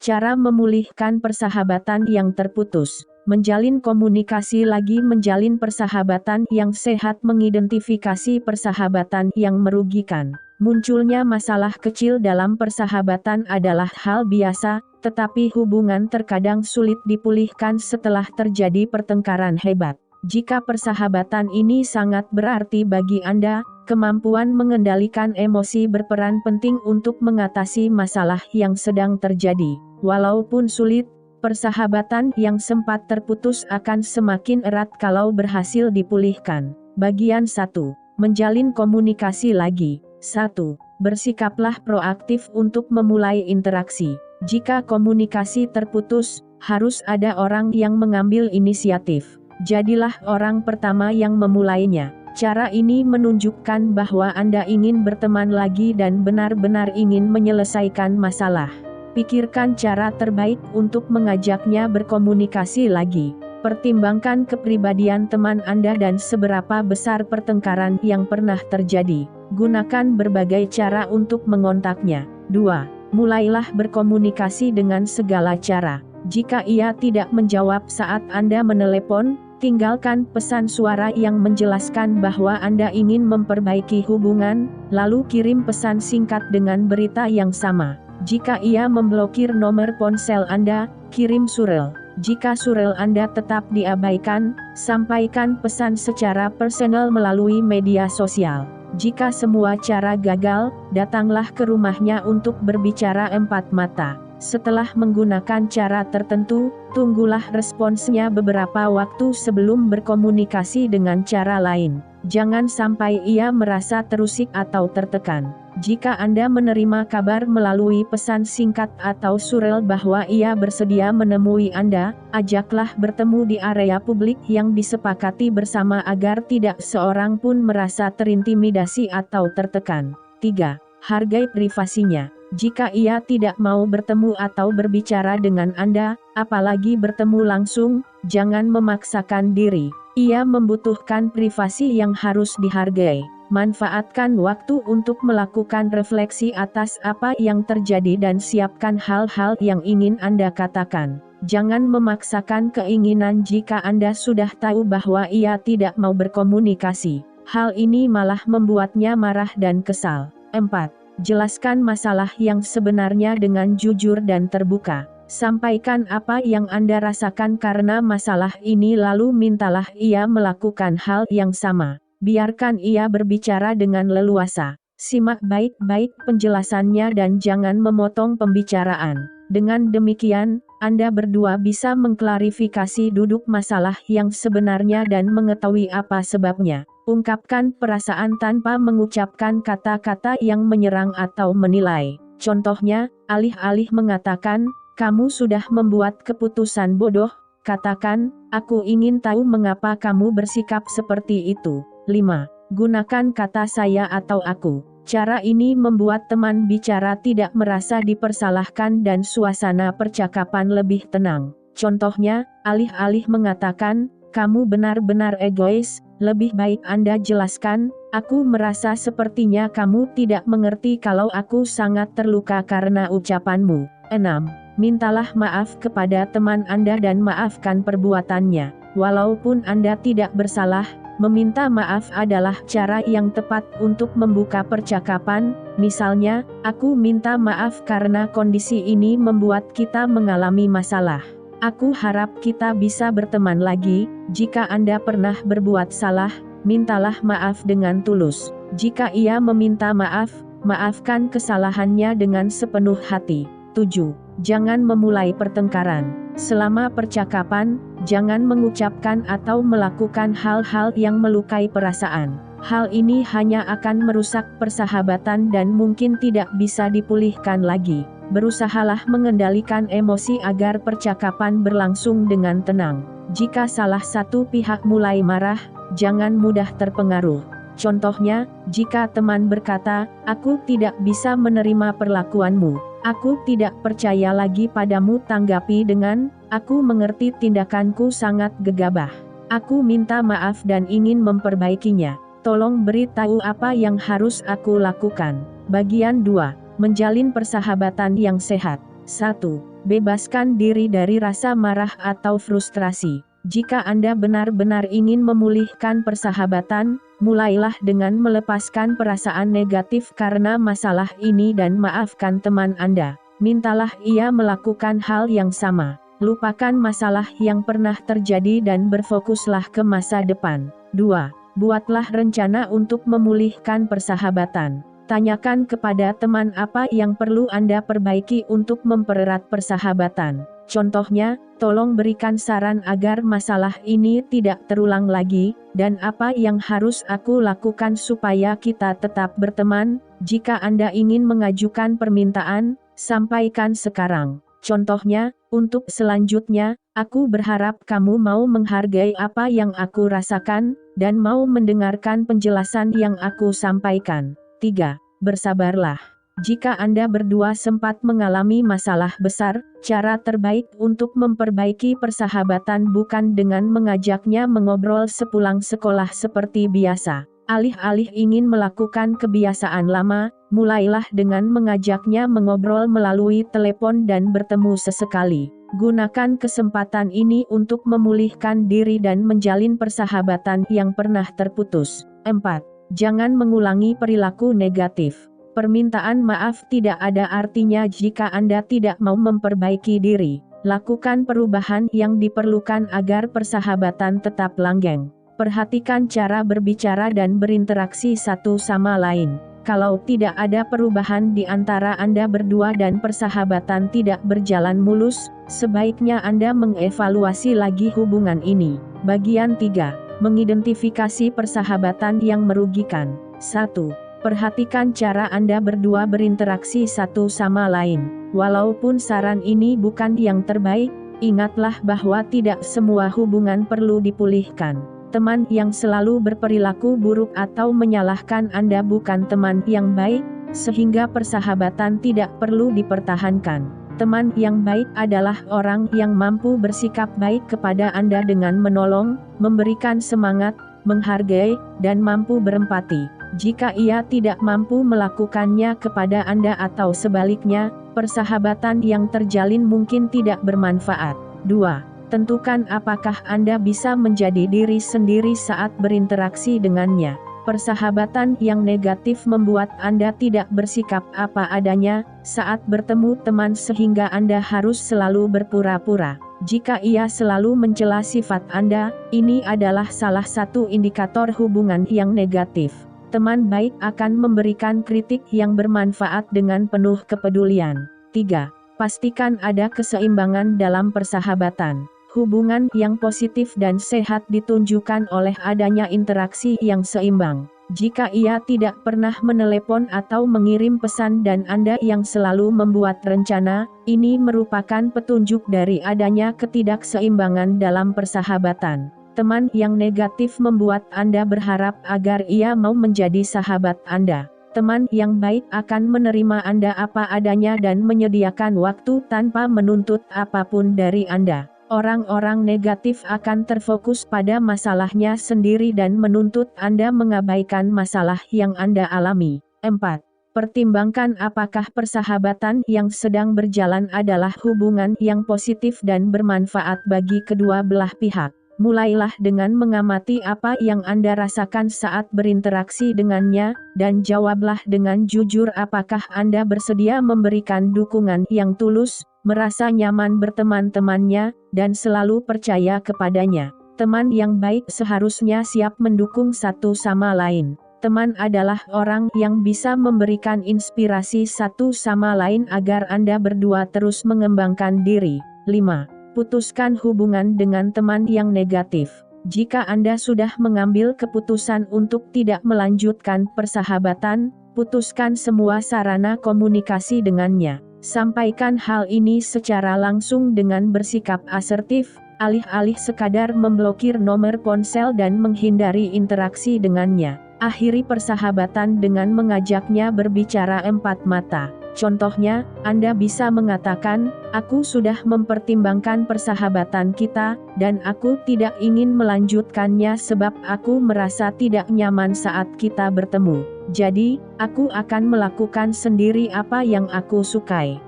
Cara memulihkan persahabatan yang terputus. Menjalin komunikasi lagi. Menjalin persahabatan yang sehat. Mengidentifikasi persahabatan yang merugikan. Munculnya masalah kecil dalam persahabatan adalah hal biasa, tetapi hubungan terkadang sulit dipulihkan setelah terjadi pertengkaran hebat. Jika persahabatan ini sangat berarti bagi Anda, kemampuan mengendalikan emosi berperan penting untuk mengatasi masalah yang sedang terjadi. Walaupun sulit, persahabatan yang sempat terputus akan semakin erat kalau berhasil dipulihkan. Bagian 1. Menjalin komunikasi lagi. 1. Bersikaplah proaktif untuk memulai interaksi. Jika komunikasi terputus, harus ada orang yang mengambil inisiatif. Jadilah orang pertama yang memulainya. Cara ini menunjukkan bahwa Anda ingin berteman lagi dan benar-benar ingin menyelesaikan masalah. Pikirkan cara terbaik untuk mengajaknya berkomunikasi lagi. Pertimbangkan kepribadian teman Anda dan seberapa besar pertengkaran yang pernah terjadi. Gunakan berbagai cara untuk mengontaknya. 2. Mulailah berkomunikasi dengan segala cara. Jika ia tidak menjawab saat Anda menelepon, tinggalkan pesan suara yang menjelaskan bahwa Anda ingin memperbaiki hubungan, lalu kirim pesan singkat dengan berita yang sama. Jika ia memblokir nomor ponsel Anda, kirim surel. Jika surel Anda tetap diabaikan, sampaikan pesan secara personal melalui media sosial. Jika semua cara gagal, datanglah ke rumahnya untuk berbicara empat mata. Setelah menggunakan cara tertentu, tunggulah responsnya beberapa waktu sebelum berkomunikasi dengan cara lain. Jangan sampai ia merasa terusik atau tertekan. Jika Anda menerima kabar melalui pesan singkat atau surel bahwa ia bersedia menemui Anda, ajaklah bertemu di area publik yang disepakati bersama agar tidak seorang pun merasa terintimidasi atau tertekan. 3. Hargai privasinya. Jika ia tidak mau bertemu atau berbicara dengan Anda, apalagi bertemu langsung, jangan memaksakan diri. Ia membutuhkan privasi yang harus dihargai. Manfaatkan waktu untuk melakukan refleksi atas apa yang terjadi dan siapkan hal-hal yang ingin Anda katakan. Jangan memaksakan keinginan jika Anda sudah tahu bahwa ia tidak mau berkomunikasi. Hal ini malah membuatnya marah dan kesal. 4. Jelaskan masalah yang sebenarnya dengan jujur dan terbuka. Sampaikan apa yang Anda rasakan karena masalah ini lalu mintalah ia melakukan hal yang sama. Biarkan ia berbicara dengan leluasa. Simak baik-baik penjelasannya dan jangan memotong pembicaraan. Dengan demikian, Anda berdua bisa mengklarifikasi duduk masalah yang sebenarnya dan mengetahui apa sebabnya. Ungkapkan perasaan tanpa mengucapkan kata-kata yang menyerang atau menilai. Contohnya, alih-alih mengatakan, "Kamu sudah membuat keputusan bodoh," katakan, "Aku ingin tahu mengapa kamu bersikap seperti itu." 5. Gunakan kata saya atau aku. Cara ini membuat teman bicara tidak merasa dipersalahkan dan suasana percakapan lebih tenang. Contohnya, alih-alih mengatakan, "Kamu benar-benar egois," lebih baik Anda jelaskan, "Aku merasa sepertinya kamu tidak mengerti kalau aku sangat terluka karena ucapanmu." 6. Mintalah maaf kepada teman Anda dan maafkan perbuatannya. Walaupun Anda tidak bersalah, meminta maaf adalah cara yang tepat untuk membuka percakapan. Misalnya, "Aku minta maaf karena kondisi ini membuat kita mengalami masalah. Aku harap kita bisa berteman lagi." Jika Anda pernah berbuat salah, mintalah maaf dengan tulus. Jika ia meminta maaf, maafkan kesalahannya dengan sepenuh hati. 7. Jangan memulai pertengkaran. Selama percakapan, jangan mengucapkan atau melakukan hal-hal yang melukai perasaan. Hal ini hanya akan merusak persahabatan dan mungkin tidak bisa dipulihkan lagi. Berusahalah mengendalikan emosi agar percakapan berlangsung dengan tenang. Jika salah satu pihak mulai marah, jangan mudah terpengaruh. Contohnya, jika teman berkata, "Aku tidak bisa menerima perlakuanmu. Aku tidak percaya lagi padamu," tanggapi dengan, "Aku mengerti tindakanku sangat gegabah. Aku minta maaf dan ingin memperbaikinya. Tolong beritahu apa yang harus aku lakukan." Bagian 2. Menjalin persahabatan yang sehat. 1. Bebaskan diri dari rasa marah atau frustrasi. Jika Anda benar-benar ingin memulihkan persahabatan, mulailah dengan melepaskan perasaan negatif karena masalah ini dan maafkan teman Anda. Mintalah ia melakukan hal yang sama. Lupakan masalah yang pernah terjadi dan berfokuslah ke masa depan. 2. Buatlah rencana untuk memulihkan persahabatan. Tanyakan kepada teman apa yang perlu Anda perbaiki untuk mempererat persahabatan. Contohnya, tolong berikan saran agar masalah ini tidak terulang lagi, dan apa yang harus aku lakukan supaya kita tetap berteman. Jika Anda ingin mengajukan permintaan, sampaikan sekarang. Contohnya, untuk selanjutnya, aku berharap kamu mau menghargai apa yang aku rasakan, dan mau mendengarkan penjelasan yang aku sampaikan. 3. Bersabarlah. Jika Anda berdua sempat mengalami masalah besar, cara terbaik untuk memperbaiki persahabatan bukan dengan mengajaknya mengobrol sepulang sekolah seperti biasa. Alih-alih ingin melakukan kebiasaan lama, mulailah dengan mengajaknya mengobrol melalui telepon dan bertemu sesekali. Gunakan kesempatan ini untuk memulihkan diri dan menjalin persahabatan yang pernah terputus. 4. Jangan mengulangi perilaku negatif. Permintaan maaf tidak ada artinya jika Anda tidak mau memperbaiki diri. Lakukan perubahan yang diperlukan agar persahabatan tetap langgeng. Perhatikan cara berbicara dan berinteraksi satu sama lain. Kalau tidak ada perubahan di antara Anda berdua dan persahabatan tidak berjalan mulus, sebaiknya Anda mengevaluasi lagi hubungan ini. Bagian 3. Mengidentifikasi persahabatan yang merugikan. 1. Perhatikan cara Anda berdua berinteraksi satu sama lain. Walaupun saran ini bukan yang terbaik, ingatlah bahwa tidak semua hubungan perlu dipulihkan. Teman yang selalu berperilaku buruk atau menyalahkan Anda bukan teman yang baik, sehingga persahabatan tidak perlu dipertahankan. Teman yang baik adalah orang yang mampu bersikap baik kepada Anda dengan menolong, memberikan semangat, menghargai, dan mampu berempati. Jika ia tidak mampu melakukannya kepada Anda atau sebaliknya, persahabatan yang terjalin mungkin tidak bermanfaat. 2. Tentukan apakah Anda bisa menjadi diri sendiri saat berinteraksi dengannya. Persahabatan yang negatif membuat Anda tidak bersikap apa adanya saat bertemu teman sehingga Anda harus selalu berpura-pura. Jika ia selalu mencela sifat Anda, ini adalah salah satu indikator hubungan yang negatif. Teman baik akan memberikan kritik yang bermanfaat dengan penuh kepedulian. 3. Pastikan ada keseimbangan dalam persahabatan. Hubungan yang positif dan sehat ditunjukkan oleh adanya interaksi yang seimbang. Jika ia tidak pernah menelepon atau mengirim pesan dan Anda yang selalu membuat rencana, ini merupakan petunjuk dari adanya ketidakseimbangan dalam persahabatan. Teman yang negatif membuat Anda berharap agar ia mau menjadi sahabat Anda. Teman yang baik akan menerima Anda apa adanya dan menyediakan waktu tanpa menuntut apapun dari Anda. Orang-orang negatif akan terfokus pada masalahnya sendiri dan menuntut Anda mengabaikan masalah yang Anda alami. 4. Pertimbangkan apakah persahabatan yang sedang berjalan adalah hubungan yang positif dan bermanfaat bagi kedua belah pihak. Mulailah dengan mengamati apa yang Anda rasakan saat berinteraksi dengannya, dan jawablah dengan jujur apakah Anda bersedia memberikan dukungan yang tulus, merasa nyaman berteman-temannya, dan selalu percaya kepadanya. Teman yang baik seharusnya siap mendukung satu sama lain. Teman adalah orang yang bisa memberikan inspirasi satu sama lain agar Anda berdua terus mengembangkan diri. 5. Putuskan hubungan dengan teman yang negatif. Jika Anda sudah mengambil keputusan untuk tidak melanjutkan persahabatan, putuskan semua sarana komunikasi dengannya. Sampaikan hal ini secara langsung dengan bersikap asertif, alih-alih sekadar memblokir nomor ponsel dan menghindari interaksi dengannya. Akhiri persahabatan dengan mengajaknya berbicara empat mata. Contohnya, Anda bisa mengatakan, "Aku sudah mempertimbangkan persahabatan kita, dan aku tidak ingin melanjutkannya sebab aku merasa tidak nyaman saat kita bertemu. Jadi, aku akan melakukan sendiri apa yang aku sukai."